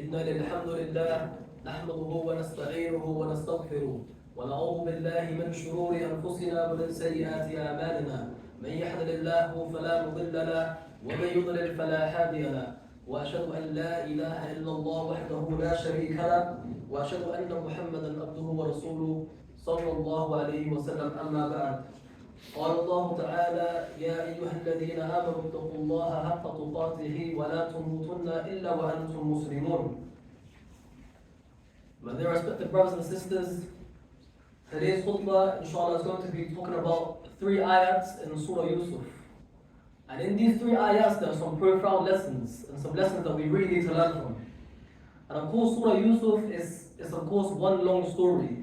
إن الحمد لله نحمده ونستعينه ونستغفره ونعوذ بالله من شرور أنفسنا ومن سيئات أعمالنا من يهد الله فلا مضل له ومن يضلل فلا هادي له وأشهد أن لا إله إلا الله وحده لا شريك له وأشهد أن محمدا عبده ورسوله صلى الله عليه وسلم أما بعد قال الله تعالى يا أيها الذين آمنوا اتقوا الله حق تقاته ولا تموتن إلا وأنتم مسلمون. My dear respected brothers and sisters, today's khutbah inshallah is going to be talking about 3 ayats in Surah Yusuf. And in these 3 ayats there are some profound lessons and some lessons that we really need to learn from. And of course Surah Yusuf is of course one long story.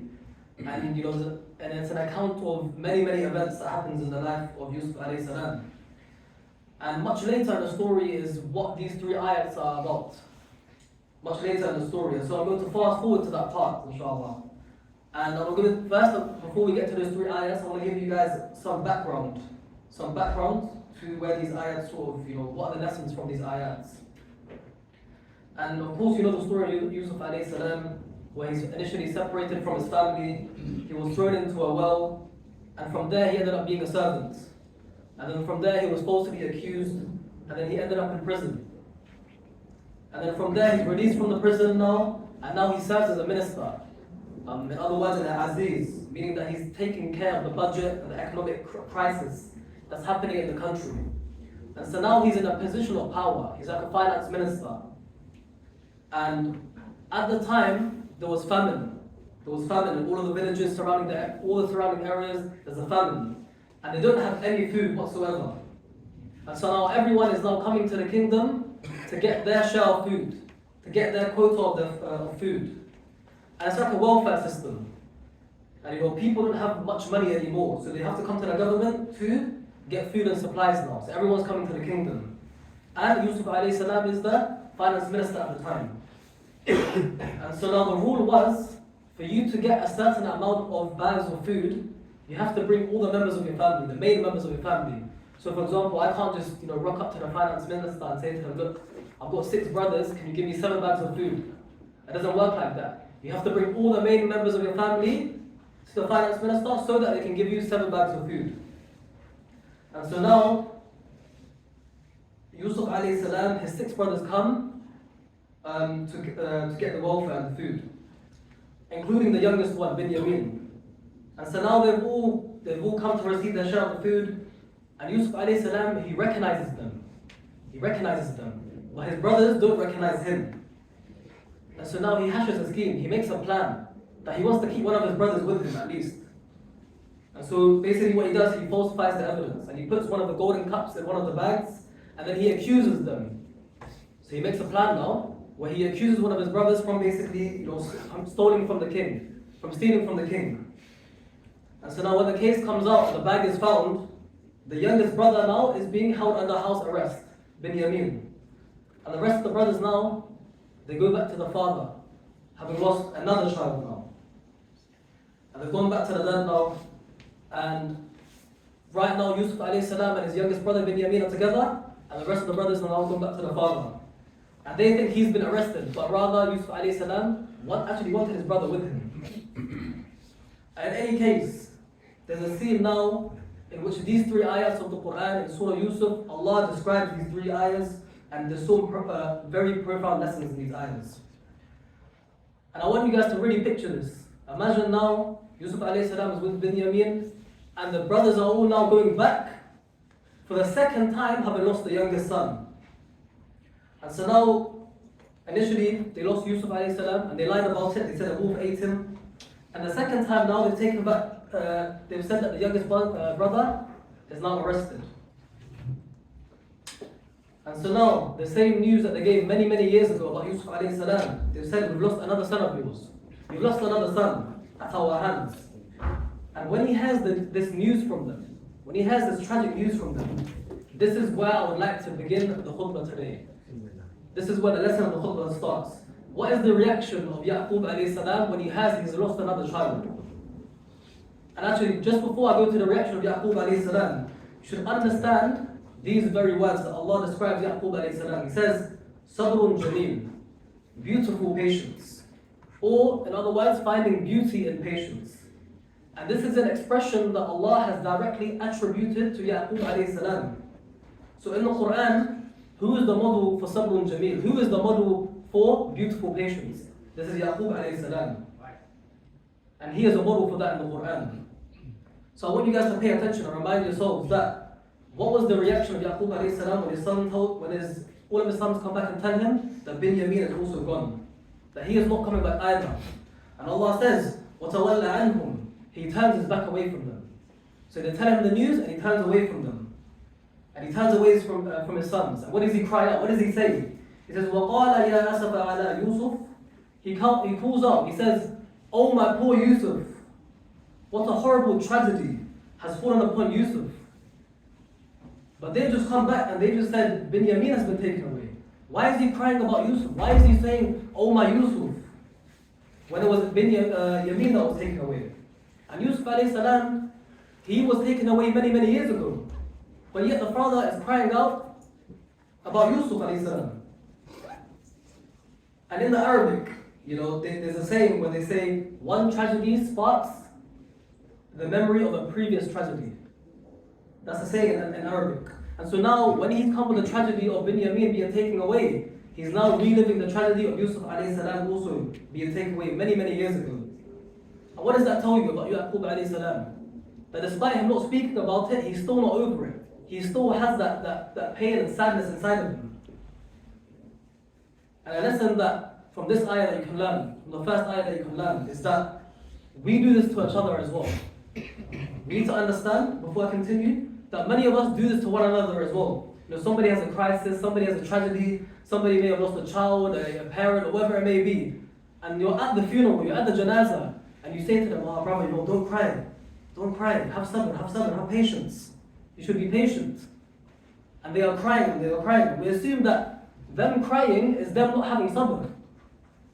And it's an account of many events that happens in the life of Yusuf alayhi salam. And much later in the story is what these 3 ayats are about. Much later in the story. So I'm going to fast forward to that part, inshallah. And I'm going to, first, before we get to those 3 ayats, I want to give you guys some background. Some background to where these ayats sort of, what are the lessons from these ayats. And of course, you know the story of Yusuf alayhi salam, where he's initially separated from his family, he was thrown into a well, and from there he ended up being a servant. And then from there he was falsely accused, and then he ended up in prison. And then from there he's released from the prison now, and now he serves as a minister. In other words, an aziz, meaning that he's taking care of the budget and the economic crisis that's happening in the country. And so now he's in a position of power, he's like a finance minister. And at the time, there was famine. There was famine in all of the villages surrounding all the surrounding areas. There's a famine, and they don't have any food whatsoever. And so now everyone is now coming to the kingdom to get their share of food, to get their quota of food. And it's like a welfare system. And people don't have much money anymore, so they have to come to the government to get food and supplies now. So everyone's coming to the kingdom. And Yusuf alayhi salam is the finance minister at the time. And so now the rule was, for you to get a certain amount of bags of food, you have to bring all the members of your family, the main members of your family. So for example, I can't just rock up to the finance minister and say to them, look, I've got 6 brothers, can you give me 7 bags of food? It doesn't work like that. You have to bring all the main members of your family to the finance minister so that they can give you 7 bags of food. And so now, Yusuf alayhi salam, his 6 brothers come to get the welfare and the food, including the youngest one, Binyamin. And so now they've all come to receive their share of the food, and Yusuf alayhi salam, he recognizes them. But his brothers don't recognize him. And so now he hashes a scheme, he makes a plan that he wants to keep one of his brothers with him at least. And so basically what he does, he falsifies the evidence, and he puts one of the golden cups in one of the bags, and then he accuses them. So he makes a plan now, where he accuses one of his brothers from basically, stealing from the king. And so now when the case comes out and the bag is found, the youngest brother now is being held under house arrest, Binyamin. And the rest of the brothers now, they go back to the father, having lost another child now. And they've gone back to the dad now, and right now Yusuf alayhi salam and his youngest brother Binyamin are together, and the rest of the brothers are now gone back to the father. And they think he's been arrested, but rather Yusuf alayhi salam actually wanted his brother with him. And in any case, there's a scene now in which these 3 ayats of the Quran in Surah Yusuf, Allah describes these 3 ayats, and there's so very profound lessons in these ayats. And I want you guys to really picture this. Imagine now, Yusuf alayhi salam is with Binyamin, and the brothers are all now going back for the second time, having lost the youngest son. And so now, initially, they lost Yusuf alayhi salam, and they lied about it. They said a wolf ate him. And the second time now, they've taken back, they've said that the youngest brother is now arrested. And so now, the same news that they gave many years ago about Yusuf alayhi salam, they've said, we've lost another son of yours. We've lost another son at our hands. And when he has this news from them, when he has this tragic news from them, this is where I would like to begin the khutbah today. This is where the lesson of the khutbah starts. What is the reaction of Yaqub alayhi salam when he's lost another child? And actually, just before I go to the reaction of Yaqub alayhi salam, you should understand these very words that Allah describes Yaqub alayhi salam. He says, Sabrun Jameel, beautiful patience. Or, in other words, finding beauty in patience. And this is an expression that Allah has directly attributed to Yaqub alayhi salam. So in the Quran, who is the model for sabrun jameel? Who is the model for beautiful patience? This is Yaqub alayhi salam. And he is a model for that in the Quran. So I want you guys to pay attention and remind yourselves that what was the reaction of Yaqub alayhi salam when his son told, all of his sons come back and tell him that Binyamin is also gone, that he is not coming back either. And Allah says, وَتَوَلَّ عَنْهُمْ, he turns his back away from them. So they tell him the news and he turns away from them. And he turns away from his sons. And what does he cry out? What does he say? He says, وَقَالَ يَا أَسَفَ عَلَى يُوسُف. He calls out, he says, "Oh my poor Yusuf, what a horrible tragedy has fallen upon Yusuf." But they just come back and they just said, Binyamin has been taken away. Why is he crying about Yusuf? Why is he saying, "Oh my Yusuf," when it was Binyamin that was taken away? And Yusuf alayhi salam, he was taken away many, many years ago. But yet the father is crying out about Yusuf alayhi salam. And in the Arabic, there's a saying where they say, one tragedy sparks the memory of a previous tragedy. That's a saying in Arabic. And so now, when he's come with the tragedy of Binyamin being taken away, he's now reliving the tragedy of Yusuf alayhi salam also being taken away many, many years ago. And what does that tell you about Yaqub alayhi salam? That despite him not speaking about it, he's still not over it. He still has that pain and sadness inside of him. And a lesson that from this ayah that you can learn, from the first ayah that you can learn, is that we do this to each other as well. We need to understand, before I continue, that many of us do this to one another as well. Somebody has a crisis, somebody has a tragedy, somebody may have lost a child, a parent, or whatever it may be. And you're at the funeral, you're at the janazah, and you say to them, "Oh brother, don't cry. Don't cry. Have sabr, have patience. You should be patient." And they are crying. We assume that them crying is them not having sabr.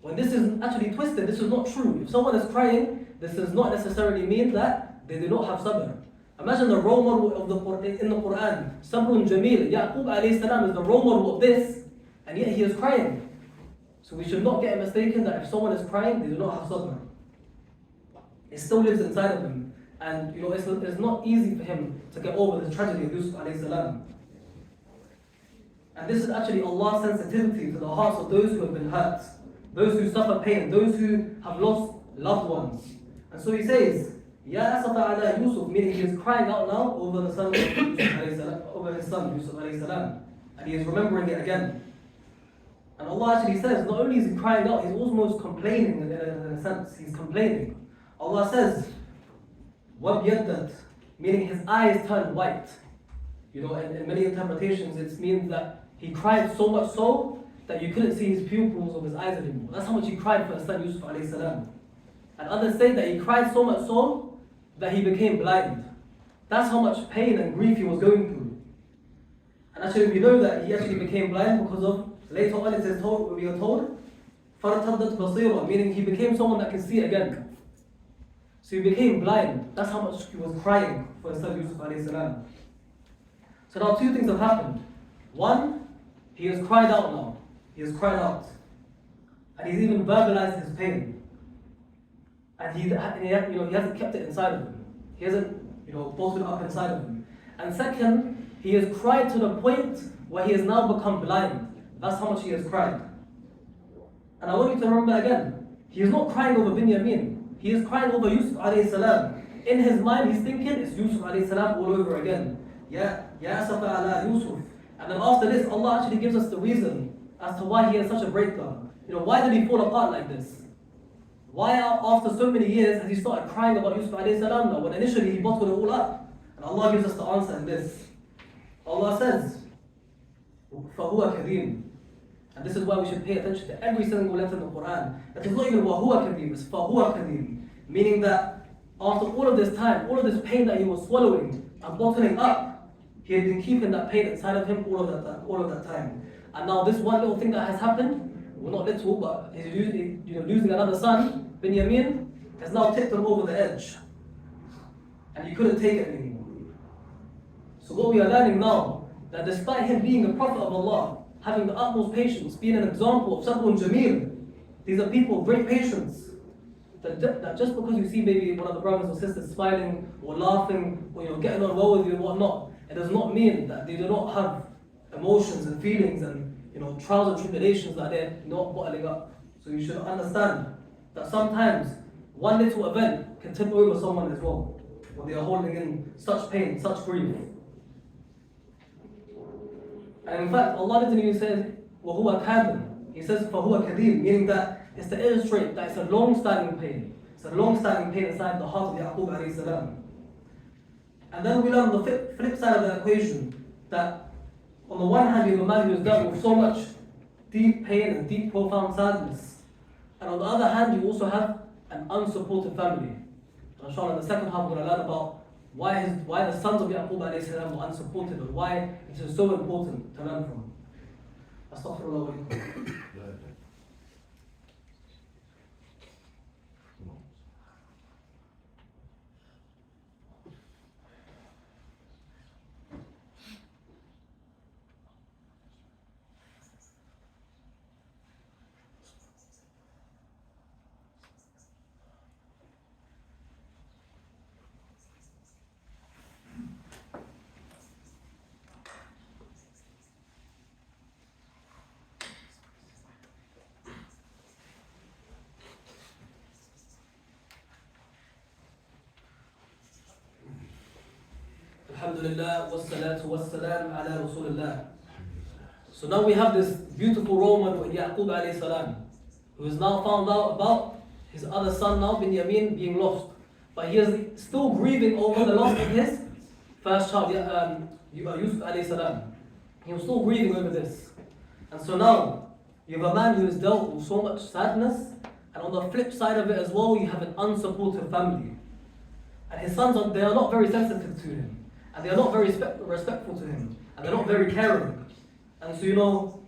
When this is actually twisted, this is not true. If someone is crying, this does not necessarily mean that they do not have sabr. Imagine the role model in the Quran, Sabrun Jameel. Yaqub alayhi salam is the role model of this, and yet he is crying. So we should not get mistaken that if someone is crying, they do not have sabr. It still lives inside of him. And it's not easy for him to get over the tragedy of Yusuf alayhi salam. And this is actually Allah's sensitivity to the hearts of those who have been hurt, those who suffer pain, those who have lost loved ones. And so he says, "Ya asafa ala Yusuf," meaning he is crying out now over the son of Yusuf alayhi salam, over his son Yusuf alayhi salam, and he is remembering it again. And Allah actually says, not only is he crying out, he's almost complaining in a sense. He's complaining. Allah says, "Wabyadat," meaning his eyes turned white. In many interpretations, it means that he cried so much so that you couldn't see his pupils of his eyes anymore. That's how much he cried for his son Yusuf alayhi salam. And others say that he cried so much so that he became blind. That's how much pain and grief he was going through. And actually we know that he actually became blind because of, later on we are told, فَرْتَدَّتْ بَصِيرًا, meaning he became someone that can see again. So he became blind. That's how much he was crying for his son Yusuf alayhi salam. So now two things have happened. One, he has cried out now. He has cried out. And he's even verbalized his pain. And he hasn't kept it inside of him. He hasn't bottled it up inside of him. And second, he has cried to the point where he has now become blind. That's how much he has cried. And I want you to remember again, he is not crying over Binyamin. He is crying over Yusuf alayhi salam. In his mind, he's thinking it's Yusuf alayhi salam all over again. Ya asafa ala Yusuf. And then after this, Allah actually gives us the reason as to why he had such a breakdown. Why did he fall apart like this? Why after so many years has he started crying about Yusuf alayhi salam now, when initially he bottled it all up? And Allah gives us the answer in this. Allah says, فَهُوَ كَذِيمٌ. And this is why we should pay attention to every single letter in the Quran. That is not even وَهُوَ كَذِيمٌ, it's فَهُوَ كَذِيمٌ. Meaning that after all of this time, all of this pain that he was swallowing and bottling up, he had been keeping that pain inside of him all of that time. And now this one little thing that has happened, well not little, but he's losing another son, Binyamin, has now tipped him over the edge. And he couldn't take it anymore. So what we are learning now, that despite him being a prophet of Allah, having the utmost patience, being an example of Sabrun Jameel. These are people of great patience. That just because you see maybe one of the brothers or sisters smiling or laughing or getting on well with you and whatnot, it does not mean that they do not have emotions and feelings and trials and tribulations that they're not bottling up. So you should understand that sometimes one little event can tip over someone as well, when they are holding in such pain, such grief. And in fact, Allah didn't even say, وَهُوَ كَاذِبٌ. He says, فَهُوَ كَذِيب, meaning that it's to illustrate that it's a long-standing pain. It's a long-standing pain inside the heart of Yaqub alayhi salam. And then we learn on the flip side of the equation that on the one hand you have a man who is dealt with so much deep pain and deep profound sadness. And on the other hand you also have an unsupported family. And inshallah in the second half we're going to learn about why the sons of Yaqub alayhi salam were unsupported and why it is so important to learn from. Astaghfirullah wa alaikum. Alhamdulillah, wassalatu wassalam ala Rasulullah. So now we have this beautiful role model in Yaqub alayhi salam, who has now found out about his other son now, Binyamin, being lost. But he is still grieving over the loss of his first child, Yusuf alayhi salam. He was still grieving over this. And so now, you have a man who has dealt with so much sadness, and on the flip side of it as well, you have an unsupportive family. And his sons, they are not very sensitive to him. And they are not very respectful to him. And they're not very caring. And so,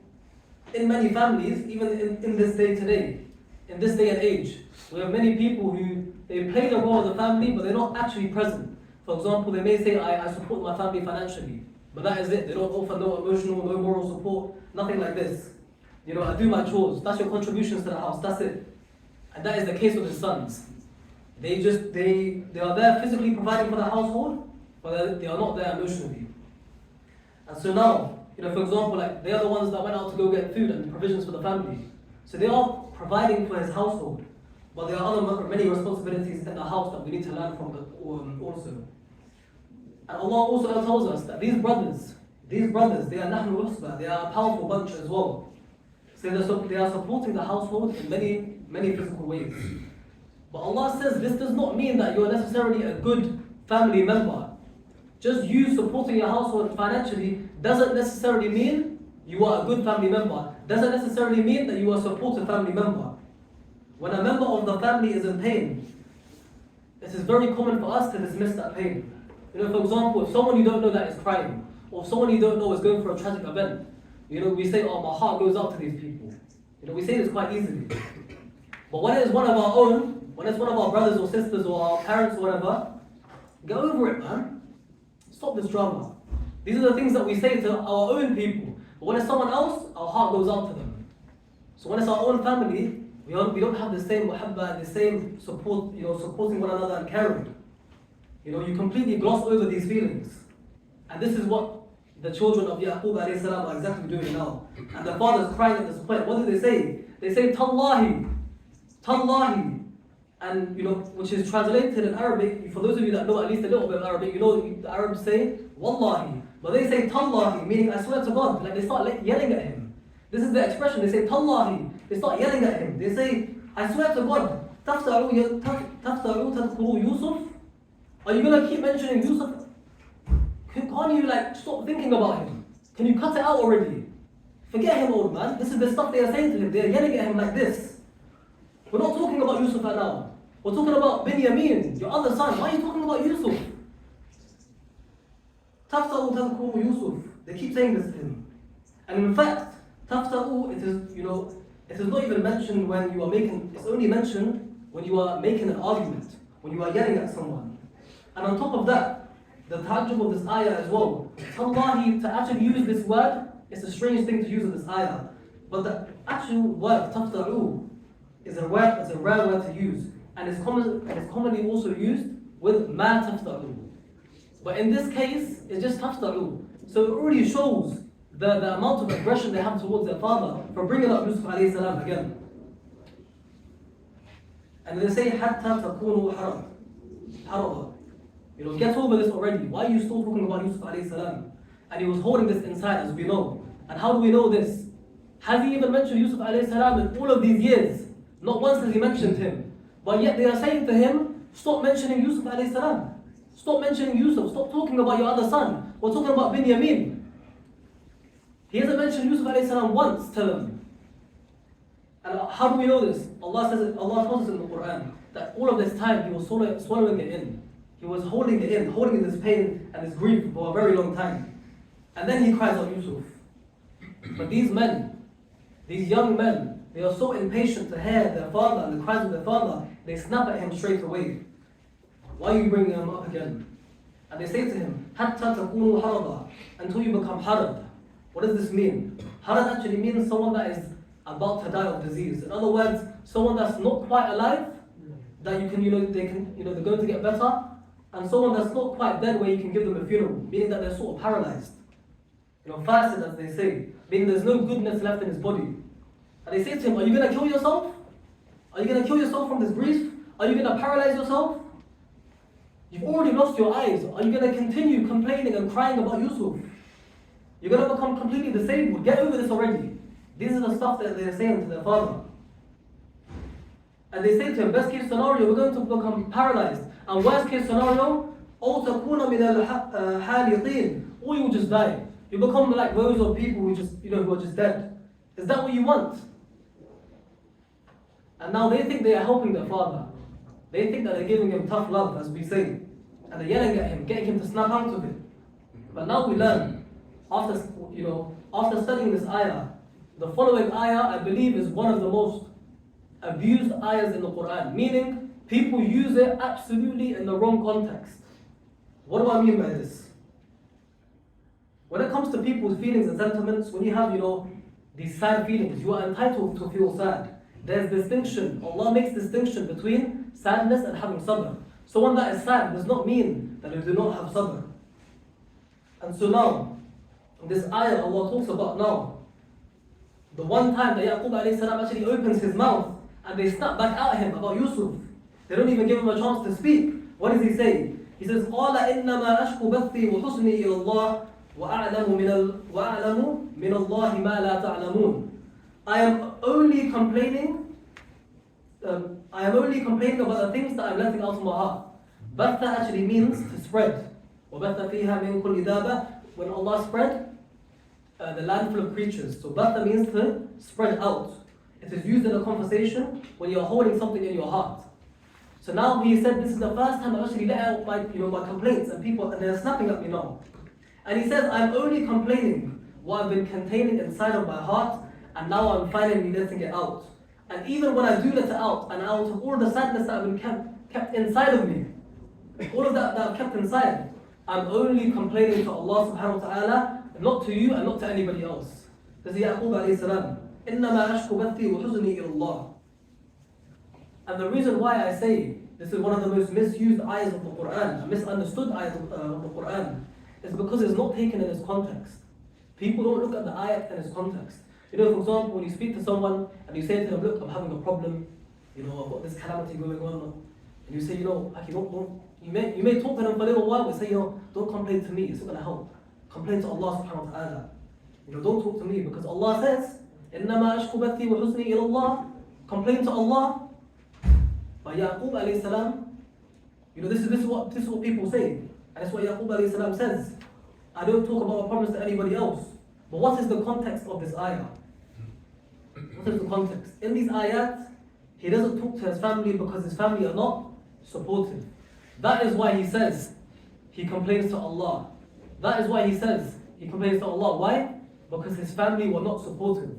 in many families, even in this day today, in this day and age, we have many people who, they play the role of the family, but they're not actually present. For example, they may say, I support my family financially. But that is it. They don't offer no emotional, no moral support, nothing like this. I do my chores. That's your contributions to the house. That's it. And that is the case with his sons. They are there physically providing for the household, but they are not there emotionally. And so now, for example, like they are the ones that went out to go get food and provisions for the family. So they are providing for his household, but there are other many responsibilities in the house that we need to learn from also. And Allah also tells us that these brothers, they are nahnu usba, they are a powerful bunch as well. So they are supporting the household in many, many physical ways. But Allah says this does not mean that you are necessarily a good family member. Just you supporting your household financially doesn't necessarily mean you are a good family member. Doesn't necessarily mean that you are a supportive family member. When a member of the family is in pain, it is very common for us to dismiss that pain. For example, if someone you don't know that is crying, or someone you don't know is going through a tragic event, we say, oh, my heart goes out to these people. We say this quite easily. But when it is one of our own, when it's one of our brothers or sisters or our parents or whatever, get over it, man. Stop this drama. These are the things that we say to our own people. But when it's someone else, our heart goes out to them. So when it's our own family, we don't have the same muhabba and the same support, supporting one another and caring. You completely gloss over these feelings. And this is what the children of Yaqub alayhi salam are exactly doing now. And the father's crying at this point. What do they say? They say, Tallahi, Tallahi. And which is translated in Arabic, for those of you that know at least a little bit of Arabic, the Arabs say Wallahi, but they say Tallahi, meaning I swear to God. Like they start yelling at him. This is the expression. They say Tallahi. They start yelling at him. They say, I swear to God, Taftaru tadhkuru Yusuf. Are you gonna keep mentioning Yusuf? Can't you stop thinking about him? Can you cut it out already? Forget him, old man. This is the stuff they are saying to him. They are yelling at him like this. We're not talking about Yusuf right now. We're talking about Binyamin, your other son. Why are you talking about Yusuf? Tafta'u tadhkuru Yusuf. They keep saying this to him. And in fact, Tafta'u, it is not even mentioned when you are making, it's only mentioned when you are making an argument, when you are yelling at someone. And on top of that, the ta'ajjub of this ayah as well, Tallahi, to actually use this word, it's a strange thing to use in this ayah. But the actual word تفتروا is a rare word to use, and it's commonly also used with ما تفتروا. But in this case, it's just تفتروا. So it already shows the amount of aggression they have towards their father for bringing up Yusuf alayhi salam again. And they say حتى تكونوا حربا. Get over this already. Why are you still talking about Yusuf alayhi salam? And he was holding this inside, as we know. And how do we know this? Has he even mentioned Yusuf alayhi salam in all of these years? Not once has he mentioned him. But yet they are saying to him, stop mentioning Yusuf alayhi salam. Stop mentioning Yusuf. Stop talking about your other son. We're talking about Binyamin. He hasn't mentioned Yusuf alayhi salam once, tell him. And how do we know this? Allah tells us in the Quran that all of this time he was swallowing it in. He was holding it in, holding this pain and this grief for a very long time. And then he cries out Yusuf. But these men, these young men, they are so impatient to hear their father and the cries of their father, they snap at him straight away. Why are you bringing him up again? And they say to him, حَتَّى تَكُونُوا حَرَضًا, until you become harad. What does this mean? Harad actually means someone that is about to die of disease. In other words, someone that's not quite alive, that you can, they're going to get better, and someone that's not quite dead where you can give them a funeral, meaning that they're sort of paralyzed. Fasted, as they say, meaning there's no goodness left in his body. And they say to him, are you going to kill yourself? Are you going to kill yourself from this grief? Are you going to paralyze yourself? You've already lost your eyes. Are you going to continue complaining and crying about Yusuf? You're going to become completely disabled. Get over this already. These are the stuff that they're saying to their father. And they say to him, best case scenario, we're going to become paralyzed. And worst case scenario, أَوْ تَكُونَ مِنَ الْحَالِقِينَ, or you will just die. You become like those of people who are just dead. Is that what you want? And now they think they are helping their father. They think that they're giving him tough love, as we say. And they're yelling at him, getting him to snap out of it. But now we learn, after studying this ayah, the following ayah, I believe, is one of the most abused ayahs in the Quran. Meaning, people use it absolutely in the wrong context. What do I mean by this? When it comes to people's feelings and sentiments, when you have, these sad feelings, you are entitled to feel sad. There's distinction. Allah makes distinction between sadness and having sabr. Someone that is sad does not mean that they do not have sabr. And so now, this ayah Allah talks about now, the one time that Yaqub alayhi salam actually opens his mouth and they snap back at him about Yusuf. They don't even give him a chance to speak. What does he say? He says, قَالَ إِنَّمَا أَشْكُ بَثِّي وَحُسْنِي إِلَى اللَّهِ وَأَعْلَمُ مِنَ اللَّهِ مَا لَا تَعْلَمُونَ. I am only complaining about the things that I'm letting out of my heart. Batha actually means to spread. وَبَثَّ فِيهَا مِن كُلِّ دَابَةٍ. When Allah spread the land full of creatures. So batha means to spread out. It is used in a conversation when you are holding something in your heart. So now he said, this is the first time I actually let out my complaints and they're snapping at me now. And he says, I'm only complaining what I've been containing inside of my heart, and now I'm finally letting it out. And even when I do let it out, and out of all the sadness that I've been kept inside of me, all of that I've kept inside, I'm only complaining to Allah subhanahu wa ta'ala, not to you and not to anybody else. This is Yaqub alayhi salam. إِنَّمَا أَشْكُ بَثِّي وَحُزْنِي إِلَى اللَّهِ. And the reason why I say this is one of the most misused ayahs of the Quran, misunderstood ayahs of the Quran, is because it's not taken in its context. People don't look at the ayat in its context. For example, when you speak to someone and you say to them, look, I'm having a problem, I've got this calamity going on, and you say, you may talk to them for a little while, but say, don't complain to me, it's not going to help. Complain to Allah subhanahu wa ta'ala. Don't talk to me, because Allah says, إِنَّمَا أَشْكُ بَثِّي وَحُزْنِي إِلَى اللَّهِ. Complain to Allah. But Yaqub alayhi salam, this is what people say. And that's what Yaqub alayhi salam says. I don't talk about my problems to anybody else. But what is the context of this ayah? What is the context? In these ayat, he doesn't talk to his family because his family are not supportive. That is why he says he complains to Allah. That is why he says he complains to Allah. Why? Because his family were not supportive.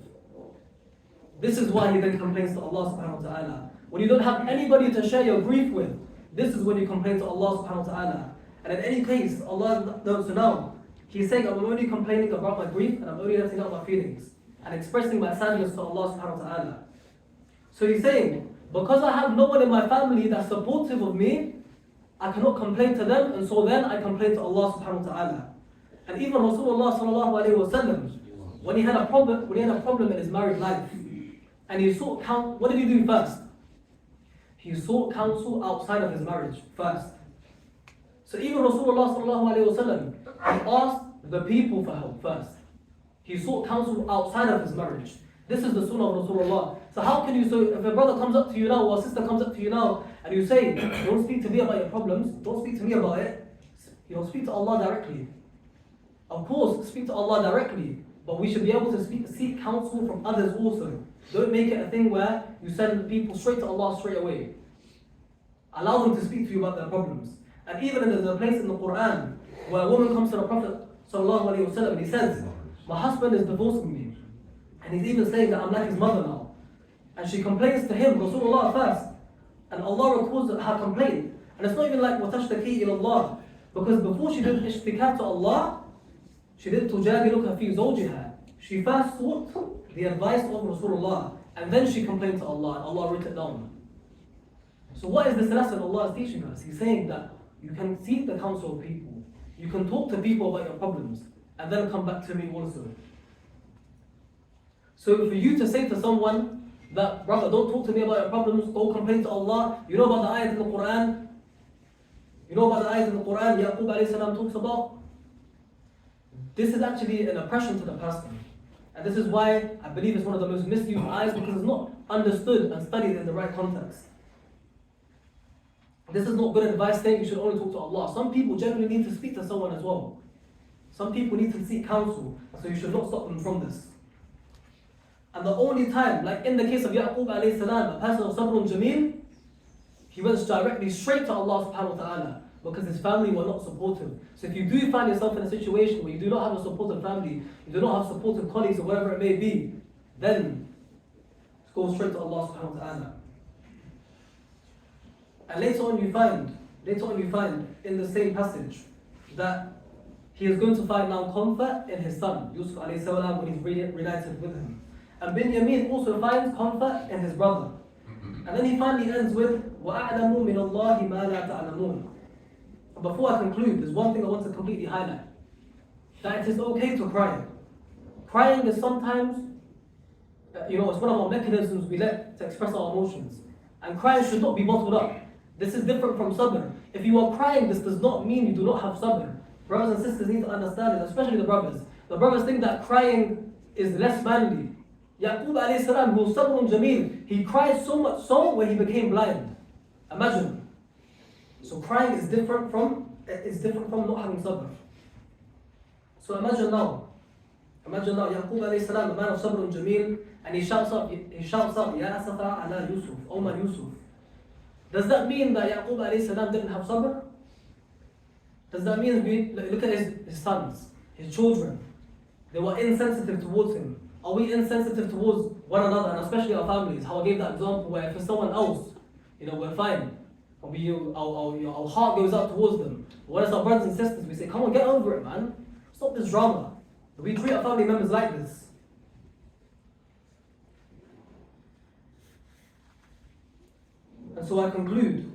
This is why he then complains to Allah subhanahu wa ta'ala. When you don't have anybody to share your grief with, this is when you complain to Allah subhanahu wa ta'ala. And in any case, Allah knows now, He's saying, I'm only complaining about my grief and I'm only letting out my feelings and expressing my sadness to Allah subhanahu wa ta'ala. So he's saying, because I have no one in my family that's supportive of me, I cannot complain to them, and so then I complain to Allah subhanahu wa ta'ala. And even Rasulullah sallallahu alayhi wa sallam, when he had a problem in his married life, and he sought counsel, what did he do first? He sought counsel outside of his marriage first. So even Rasulullah sallallahu alayhi wa sallam, he asked the people for help first. He sought counsel outside of his marriage. This is the sunnah of Rasulullah. So how can you, so if a brother comes up to you now, or a sister comes up to you now, and you say, don't speak to me about your problems, don't speak to me about it, speak to Allah directly. Of course, speak to Allah directly, but we should be able to seek counsel from others also. Don't make it a thing where you send people straight to Allah straight away. Allow them to speak to you about their problems. And even there's a place in the Quran where a woman comes to the Prophet sallallahu alaihi wasallam and he says, my husband is divorcing me. And he's even saying that I'm like his mother now. And she complains to him, Rasulullah first. And Allah records her complaint. And it's not even like وَتَشْتَكِي إِلَى اللَّهِ. Because before she did ishtikā to Allah, she did تُجَادِلُكَ فِي زَوْجِهَا. She first sought the advice of Rasulullah. And then she complained to Allah. And Allah wrote it down. So what is this lesson Allah is teaching us? He's saying that you can seek the counsel of people. You can talk to people about your problems. And then come back to me also. So for you to say to someone that, brother, don't talk to me about your problems, go complain to Allah. You know about the ayat in the Quran? You know about the ayat in the Quran Yaqub alayhi salam talks about? This is actually an oppression to the person. And this is why I believe it's one of the most misused ayats, because it's not understood and studied in the right context. This is not good advice saying you should only talk to Allah. Some people generally need to speak to someone as well. Some people need to seek counsel, so you should not stop them from this. And the only time, like in the case of Yaqub alayhi salam, a person of Sabrun Jameel, he went directly straight to Allah subhanahu wa ta'ala because his family were not supportive. So if you do find yourself in a situation where you do not have a supportive family, you do not have supportive colleagues or whatever it may be, then go straight to Allah subhanahu wa ta'ala. And later on you find in the same passage that he is going to find now comfort in his son, Yusuf alayhi salam, when he's reunited with him. And Binyamin also finds comfort in his brother. And then he finally ends with, وَأَعْلَمُ مِنَ اللَّهِ مَا لَا تَعْلَمُونَ. Before I conclude, there's one thing I want to completely highlight. That it is okay to cry. Crying is sometimes, it's one of our mechanisms we let to express our emotions. And crying should not be bottled up. This is different from sabr. If you are crying, this does not mean you do not have sabr. Brothers and sisters need to understand it, especially the brothers. The brothers think that crying is less manly. Yaqub alayhi salam, who was Sabrun Jameel, he cried so much so where he became blind. Imagine. So crying is different from not having sabr. So imagine now, Yaqub alayhi salam, a man of Sabrun Jameel, and he shouts out, Ya Asafa ala Yusuf, O my Yusuf. Does that mean that Yaqub alayhi salam didn't have sabr? Does that mean, look at his sons, his children, they were insensitive towards him. Are we insensitive towards one another, and especially our families? How I gave that example where if it's someone else, we're fine. Our heart goes out towards them. When it's our brothers and sisters, we say, come on, get over it, man. Stop this drama. We treat our family members like this. And so I conclude.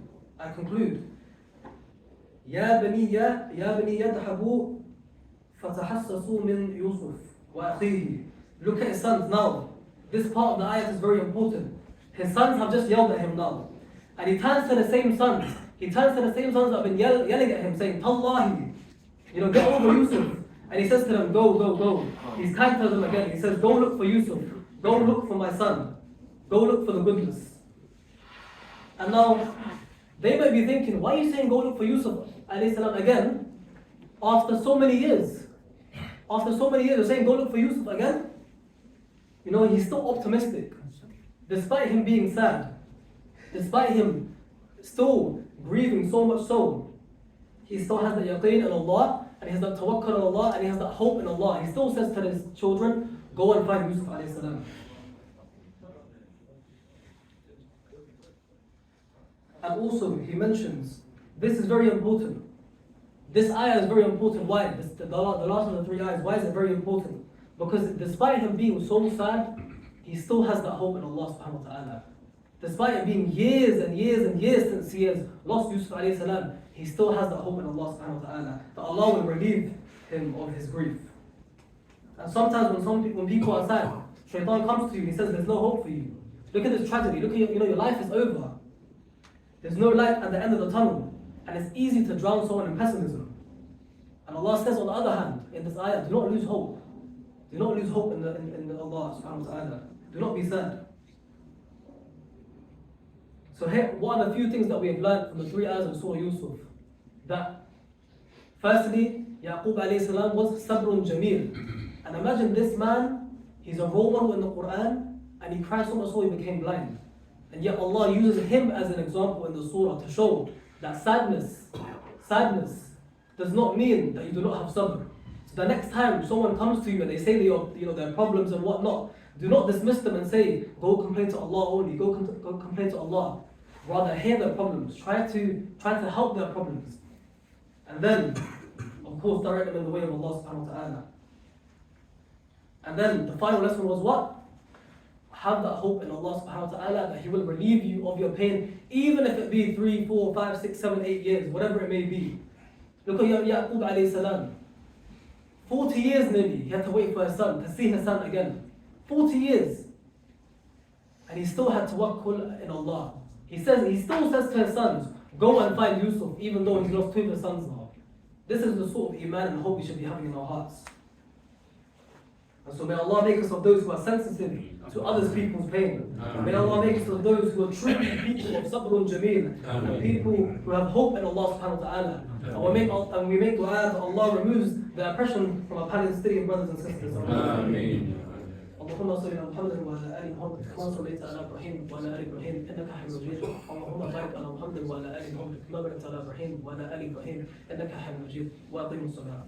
يا بني اذهبوا فتحسسوا من يوسف وأخيه. Look at his sons now. This part of the ayat is very important. His sons have just yelled at him now. And he turns to the same sons. that have been yelling at him, saying, Tallahi, get over Yusuf. And he says to them, go. He's kind to them again. He says, go look for Yusuf. Go look for my son. Go look for the goodness. And now, they might be thinking, why are you saying go look for Yusuf alayhi salam again? After so many years, you're saying go look for Yusuf again? He's still optimistic. Despite him being sad, despite him still grieving so much so, he still has the yaqeen in Allah, and he has that tawakkul on Allah, and he has that hope in Allah. He still says to his children, go and find Yusuf alayhi salam. And also he mentions, this is very important, This ayah is very important. Why? The last of the three ayahs. Why is it very important? Because despite him being so sad, he still has that hope in Allah subhanahu wa ta'ala. Despite it being years and years and years since he has lost Yusuf alayhi salam, he still has that hope in Allah subhanahu wa ta'ala, that Allah will relieve him of his grief. And sometimes when people are sad, Shaitan comes to you and he says there's no hope for you. Look at this tragedy, look at your life is over. There's no light at the end of the tunnel. And it's easy to drown someone in pessimism. And Allah says on the other hand, in this ayah, do not lose hope. Do not lose hope in Allah subhanahu wa ta'ala. Do not be sad. So here, what are the few things that we have learned from the three ayahs of Surah Yusuf? That firstly, Yaqub alayhi salam was sabrun jameel. And imagine this man, he's a role model in the Quran, and he cried so much so he became blind. And yet Allah uses him as an example in the surah to show that sadness does not mean that you do not have sabr. So the next time someone comes to you and they say their problems and whatnot, do not dismiss them and say, go complain to Allah only, go complain to Allah. Rather hear their problems, try to help their problems. And then, of course, direct them in the way of Allah subhanahu wa ta'ala. And then the final lesson was what? Have that hope in Allah subhanahu wa ta'ala that He will relieve you of your pain, even if it be 3, 4, 5, 6, 7, 8 years, whatever it may be. Look at Yaqub alayhi salam. 40 years nearly, he had to wait for his son, to see his son again. 40 years. And he still had tawakkul in Allah. He still says to his sons, go and find Yusuf, even though he's lost 2 of his sons now. This is the sort of iman and hope we should be having in our hearts. And so may Allah make us of those who are sensitive to others people's pain. May Allah make us of those who are truly people of sabrun jameel, and people who have hope in Allah subhanahu wa ta'ala. And we make dua that Allah removes the oppression from our Palestinian brothers and sisters. Ameen. اللهم صل على محمد وعلى ال محمد كما صليت على ابراهيم وعلى ال ابراهيم انك حميد مجيد اللهم بارك على محمد وعلى ال محمد كما باركت على ابراهيم وعلى ال ابراهيم انك حميد مجيد واقم الصلاه